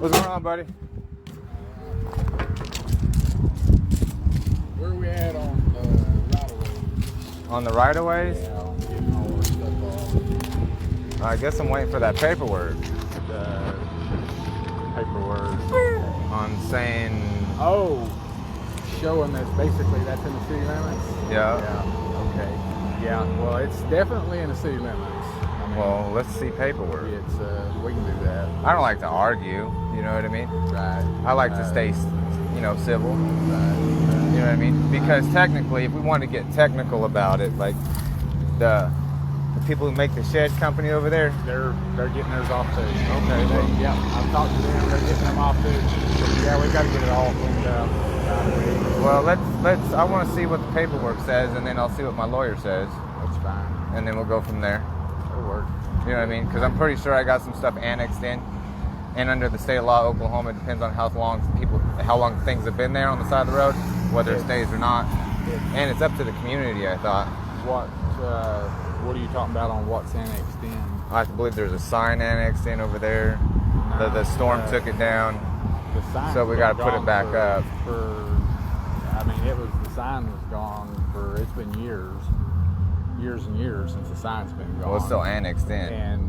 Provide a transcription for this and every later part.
What's going on, buddy? Where are we at on the right-of-ways? On the right-of-ways? Yeah, I'm getting all our stuff off. I guess I'm waiting for that paperwork. The paperwork. On saying... Oh, showing that's basically that's in the city limits? Yeah. Yeah, okay. Yeah, well, it's definitely in the city limits. I mean, Well, let's see paperwork. it's, we can do that. I don't like to argue, you know what I mean? Right. I like to stay, civil. Right. You know what I mean? Because technically, if we want to get technical about it, like the people who make the shed company over there, They're getting theirs off too. Okay. Yeah, I've talked to them. They're getting them off too. Yeah, we got to get it all cleaned up. well, let's. I want to see what the paperwork says, and then I'll see what my lawyer says, That's fine. and then we'll go from there. It'll work. You know what I mean? Because I'm pretty sure I got some stuff annexed in, and under the state law, of Oklahoma, it depends on how long things have been there on the side of the road, whether it stays or not, and it's up to the community. I thought. What are you talking about on what's annexed in? I believe there's a sign annexed in over there. The storm took it down. The sign. So we gotta put it back up. The sign was gone it's been years and years since the sign's been gone. Well, it's still annexed in. And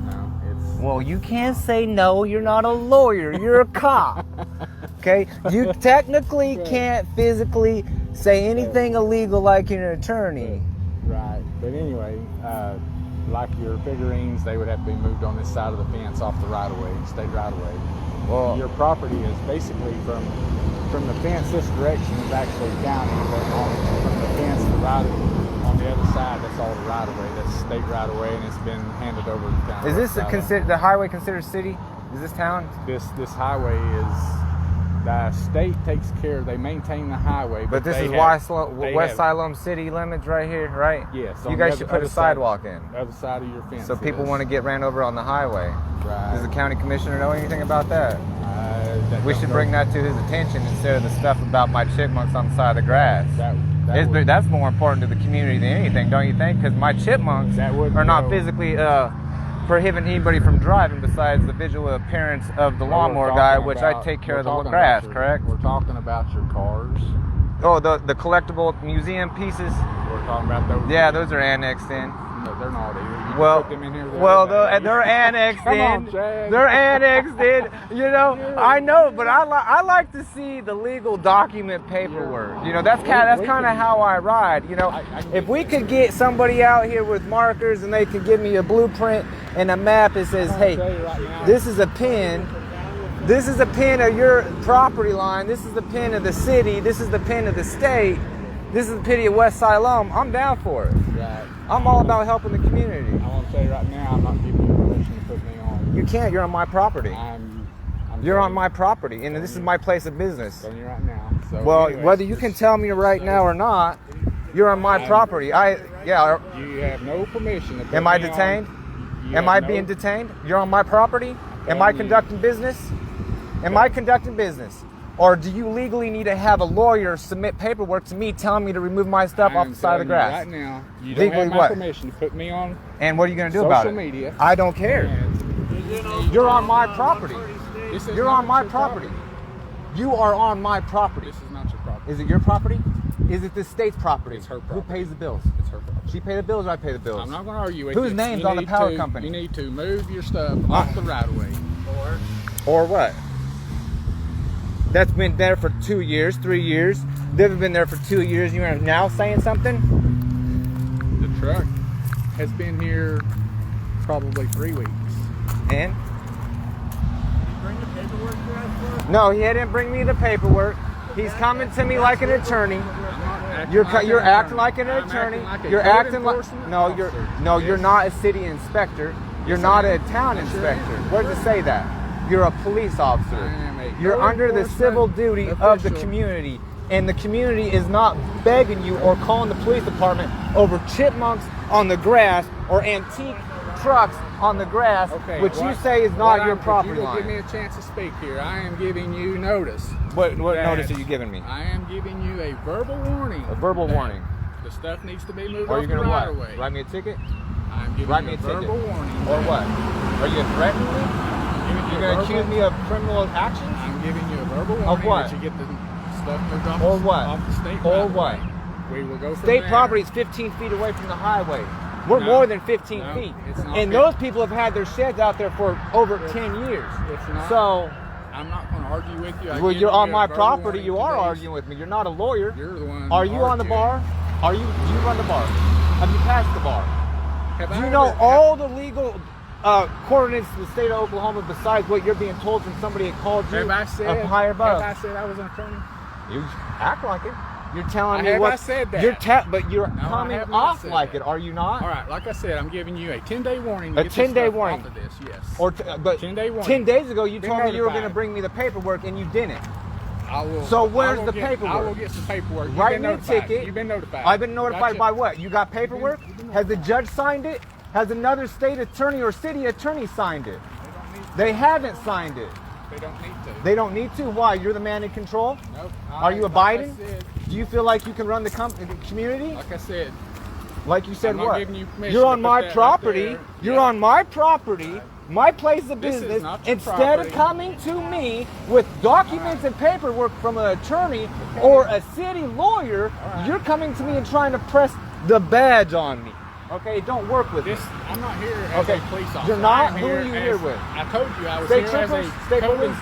no, it's. Well, you can't say no. You're not a lawyer. You're a cop. Okay? You technically can't physically say anything illegal like you're an attorney. Right. But anyway, like your figurines, they would have to be moved on this side of the fence off the right-of-way, state right-of-way. Well, Your property is basically from the fence this direction is actually county, but from the fence on the other side, that's all the right-of-way. That's state right-of-way, and it's been handed over to the county. is this the highway considered city? Is this town? This highway is. The state takes care. They maintain the highway, But this is West Siloam city limits right here, right? Yes. You guys should put a sidewalk in. The other side of your fence. So people want to get ran over on the highway. Right. Does the county commissioner know anything about that? We don't should go- bring that to his attention instead of the stuff about my chipmunks on the side of the grass. That's more important to the community than anything, don't you think? Because my chipmunks are not physically prohibiting anybody from driving besides the visual appearance of the lawnmower guy, which I take care of the grass, correct? We're talking about your cars. Oh, the collectible museum pieces? We're talking about those. Yeah, those are annexed in. No, they're not either. You Well, put them in here they're annexed Come in. on, Chad. They're annexed in. You know, I know, but I like to see the legal document paperwork. You know, that's kind of how I ride. You know, if we could get somebody out here with markers and they could give me a blueprint and a map that says, hey, this is a pin. This is a pin of your property line. This is the pin of the city. This is the pin of the state. This is the pin of West Siloam. I'm down for it. Right. I'm all about helping the community. I want to tell you right now, I'm not giving you permission to put me on. You can't. You're on my property. I'm You're on my property, and this is my place of business. telling you right now. So Well, anyways, whether you can tell me right now or not, you're on my property. you have no permission to put Am I me detained? on. You Am have I no- being detained? You're on my property? Am I conducting business? Am I conducting business? Or do you legally need to have a lawyer submit paperwork to me telling me to remove my stuff off the side of the grass? Right now, you don't Legally have my what? permission to put me on And what are you going to do about it? social media. I don't care. And You're on my property. this is You're not on my your property. You are on my property. This is not your property. Is it your property? Is it the state's property? It's her Who property. pays the bills? It's her property. She pay the bills or I pay the bills? I'm not going to argue with Whose you. name's You on the need power to- company? You need to move your stuff off the right of way. Or what? That's been there for 2 years, 3 years. They've been there for 2 years. You're now saying something? The truck has been here probably 3 weeks. And? Bring the paperwork to us for? No, he didn't bring me the paperwork. He's coming to me like an attorney. You're acting like an attorney. You're acting like you're not a city inspector. You're not a town inspector. Where does it say that? You're a police officer. You're under the civil duty of the community, and the community is not begging you or calling the police department over chipmunks on the grass or antique trucks on the grass, which you say is not your property line. Give me a chance to speak here. I am giving you notice. What notice are you giving me? I am giving you a verbal warning. A verbal warning. The stuff needs to be moved Are off you the gonna right what? away. Write me a ticket? I'm giving Write you me a a ticket. verbal warning. Or what? Are you threatening me? You're going to accuse me of criminal actions? I'm giving you a verbal warning what? that you get the stuff moved off, Or what? off the state Or right what? away. We will go from State there. property is 15 feet away from the highway. We're No, more than 15 no, feet. it's not And 15. those people have had their sheds out there for over 10 years. It's not. So, I'm not going to argue with you. well, you're on my property. You are arguing with me. You're not a lawyer. You're the one. Are you on the bar? Do you run the bar? Have you passed the bar? Do you know ever- all the legal coordinates of the state of Oklahoma besides what you're being told from somebody that called you Have I said? a higher above? Have I said I was an attorney? You act like it. You're telling me Have what I said that? but you're No, I coming have not off said like that. it. Are you not? All right, like I said, I'm giving you a 10-day warning. To A get 10-day this stuff warning. Off of this, yes. Or but 10-day warning. 10 days ago you Been told me you were going to notified. bring me the paperwork and you didn't. I will. So I where's will the get- paperwork? I will get some paperwork. You've Write been me a notified. ticket. You've been notified. I've been notified Gotcha. by what? You got paperwork? You've been Has the judge signed it? Has another state attorney or city attorney signed it? They don't need to. They haven't signed it. They don't need to. They don't need to? Why? You're the man in control? Nope. Are you Like abiding? I said, Do you feel like you can run the community? like I said, Like you said, I'm not what? giving you permission You're to on put my that right property. there. You're Yeah. on my property, my place of This is business. not your Instead of property. coming to me with documents and paperwork from an attorney or a city lawyer, right. you're coming to me and trying to press the badge on me. Okay, don't work with this. me. I'm not here as Okay. a police officer. You're not? I'm Who are you as- here with? I told you I was State here as troopers? a State code- police?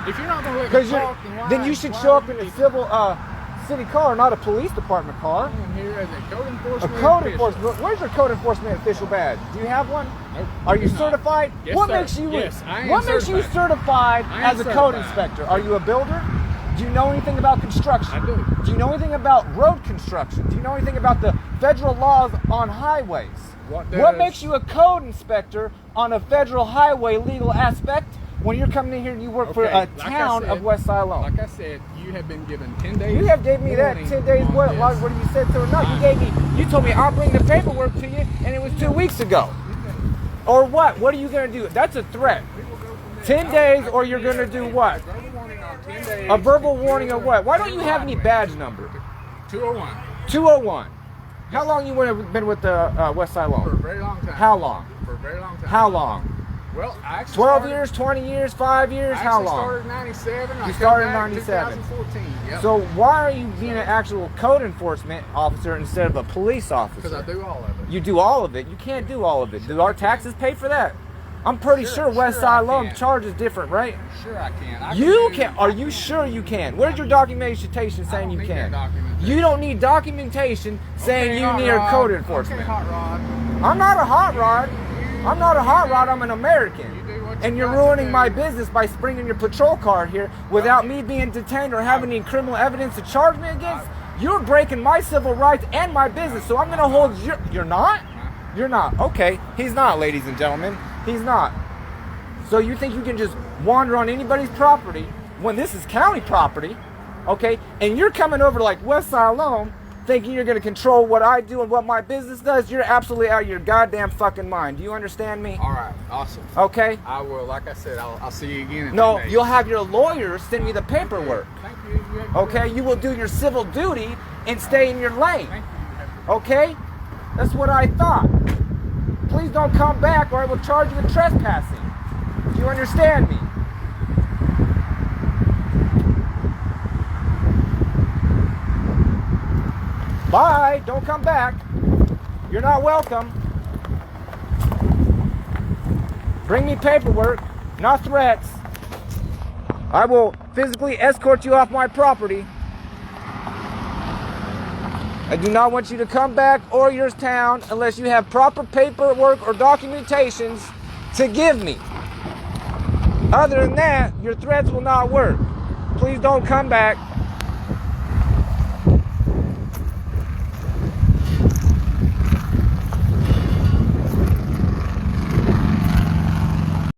If you're not going to let me Because talk, then then you should show up in a civil city car, not a police department car. I'm here as a code A enforcement code official. enforcement. Where's your code enforcement official badge? Do you have one? Nope, Are you do not. certified? Yes, what sir. makes you? Yes, I am what makes you certified I am as a code certified. inspector? Are you a builder? Do you know anything about construction? I do. Do you know anything about road construction? Do you know anything about the federal laws on highways? What What makes you a code inspector on a federal highway legal aspect when you're coming in here and you work for Okay, a like I town said- of West Siloam? Like I said, you have been given 10 days. You have gave me that warning 10 days. on What? this. What you said to her? No, you gave me. You told me I'll bring the paperwork to you, and it was 2 weeks ago. Or what? What are you gonna do? That's a threat. 10 days, or you're gonna do what? Verbal warning on 10 days. A verbal warning of what? Why don't you have any badge number? 201. 201. How long you been with the West For a Siloam? very long time. How long? For a very long time. How long? Well, I actually 12 started- years, 20 years, 5 years? I How actually long? started in 97. I You come started in back 97. 2014. Yep. So why are you being an actual code enforcement officer instead of a police officer? Because I do all of it. You do all of it. You can't do all of it. Do our taxes pay for that? I'm pretty sure West sure I Siloam can. charges different, right? Sure I can. I You do- can. Are you sure you can? Where's your documentation I saying don't you need can? that documentation. You don't need documentation saying Okay, you hot need rod. code enforcement. Okay, hot rod. I'm not a hot rod. I'm not a hot rod. I'm an American. You do what you And you're got to ruining do. my business by bringing your patrol car here without me being detained or having any criminal evidence to charge me against. You're breaking my civil rights and my business. So I'm going to hold you. You're not? You're not. Okay. He's not, ladies and gentlemen. He's not. So you think you can just wander on anybody's property when this is county property, okay? And you're coming over to like West Siloam thinking you're going to control what I do and what my business does? You're absolutely out of your goddamn fucking mind. Do you understand me? All right. Awesome. Okay? I will. Like I said, I'll see you again. In No, 10 days. you'll have your lawyer send me the paperwork. Thank you. You have- Okay? You will do your civil duty and stay in your lane. Thank you. Okay? That's what I thought. Please don't come back or I will charge you with trespassing. Do you understand me? Bye. Don't come back. You're not welcome. Bring me paperwork, not threats. I will physically escort you off my property. I do not want you to come back or your town unless you have proper paperwork or documentations to give me. Other than that, your threats will not work. Please don't come back.